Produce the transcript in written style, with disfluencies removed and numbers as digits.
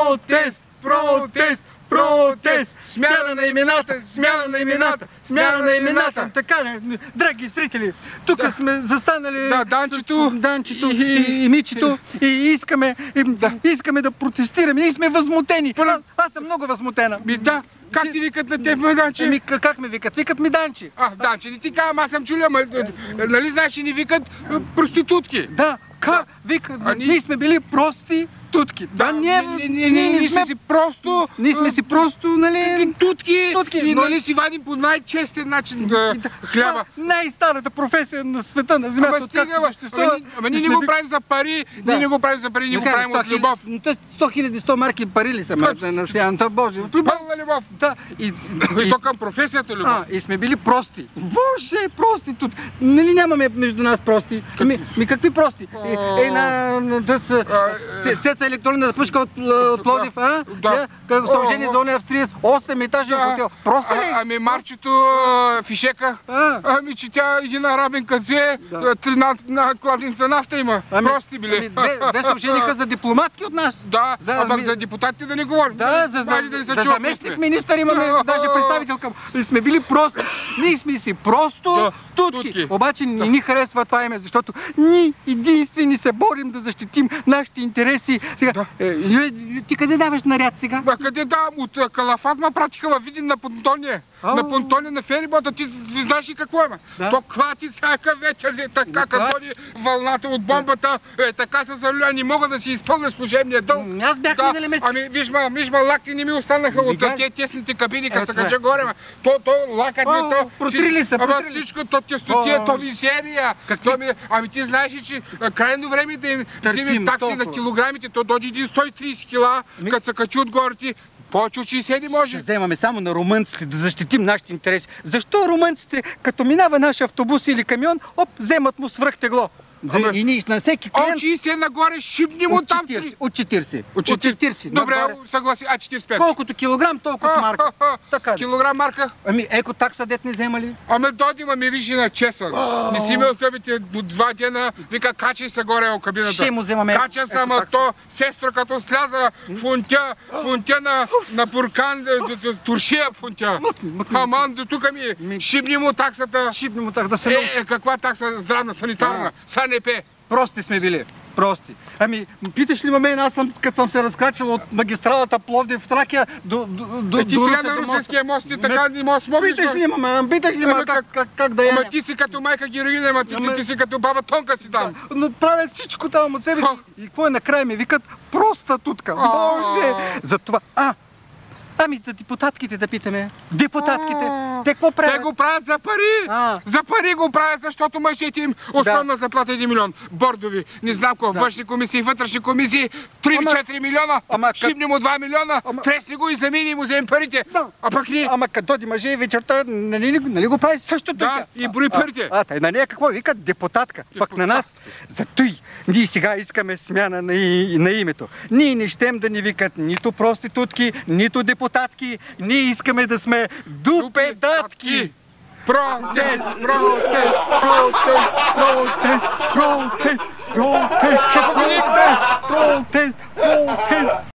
Протест! Протест! Протест! Смяна на имената! Смяна на имената! Смяна на имената! Така не, драги зрители, тук сме застанали Данчето и Мичето и искаме да протестираме. Ние сме възмутени. Аз съм много възмутена. Да, как ти викат на теб, Данче? Как ме викат? Викат ми Данче. Данче, не ти казвам, аз съм чуля, нали знаеш, че ни викат проститутки? Да, викат, ние сме били прости тутки. Да, ние сме си просто... Ние сме си просто, нали... Тутки, и нали си вадим по най-честен начин хляба. Най-старата професия на света, на земята. Ама стига, ама ние не го правим за пари, ние не го правим за пари, ние го правим от любов. 100 000, 100 марки пари ли са на Сияната Божия? Пълна любов. Да. И то към професията любов. И сме били прости. Боже, прости тут. Нали нямаме между нас прости? Какви прости? Цеца електронна пъшка от Пловдив, Като съоръжение за ония австриец, 8 етажен хотел. Просто ли? Ами Марчето Фишека, ами че тя един арабен кадзе, 3 кладенца нафта има. Прости били. Две съоръженика за дипломатки от нас. Да, ама за депутатите да не говорим. Да, за заместник министър имаме даже представителка. Сме били прости. Ние сме си просто тутки. Обаче не ни харесва това име, защото ние единствени се борим да защитим нашите интереси. Сега, ти къде даваш наряд сега? Къде давам? От Калафат ма пратиха във Видин на понтония. На понтония на ферибота. Ти знаеш ли какво има? То клати всяка вечер, така като дойде вълната от бомбата, така се залюя, не мога да си изпълня служебния дълг. Аз бях минали месец. Ами виж ма, лакти не ми останаха от тези тесните кабини, като се кача горе. То лакът ми, то... Протрили са, ама всичко, то тестотия, то мизерия. Ами ти знаеш ли, че крайно време да им вземем такси на килограмите, то дойде един 130 кила, като се качи отгоре ти. Повече от 60 не може. Ще вземаме само на румънците да защитим нашите интереси. Защо румънците, като минава наш автобус или камион, вземат му свръхтегло? И ние на всеки клиент... От 60 нагоре шибни му там. От 40. От 40. Добре, съгласи. 45. Колкото килограм, толкова марка. Килограм марка? Ами еко такса дет не взема ли? Ами дойди ма мириши на чесън. Не си имал зъбите до 2 дена, вика качай се горе в кабината. Ще му вземаме. Кача се, ама то сестра като сляза фунтя на буркан, туршия фунтя. Аман, до тук ми шибни му таксата. Шибни му таксата да се научи. Каква такса? Здравна, санитарна. Прости сме били. Прости. Ами, питаш ли ме мен, аз като съм се разкрачил от магистралата Пловдив в Тракия до ти сега на Русенския мост и така не можеш смогнеш. Питаш ли ме, как да я? Ама ти си като майка героина, ама ти си като баба Тонка си там. Но правят всичко там от себе си. И какво е накрая ми викат? Проста тутка. Боже! Затова... Ами за депутатките да питаме. Депутатките. Те какво правят? Те го правят за пари. За пари го правят, защото мъжете им основна заплата 1 милион. Бордови, не знам какво, външни комисии, вътрешни комисии, 3-4 милиона, шибни му 2 милиона, тресни го и замини и му вземем парите. А пък ние... Ама като доди мъже и вечерта, нали го прави същото? Да, и брои парите. На нея какво викат? Депутатка. Пък на нас, за той. Ние сега искаме смяна на името. Ние не щем да ни викат нито проститутки, нито депутатки. Ние искаме да сме дупедатки. Протест! Протест! Протест! Протест! Протест! Протест! Протест! Протест!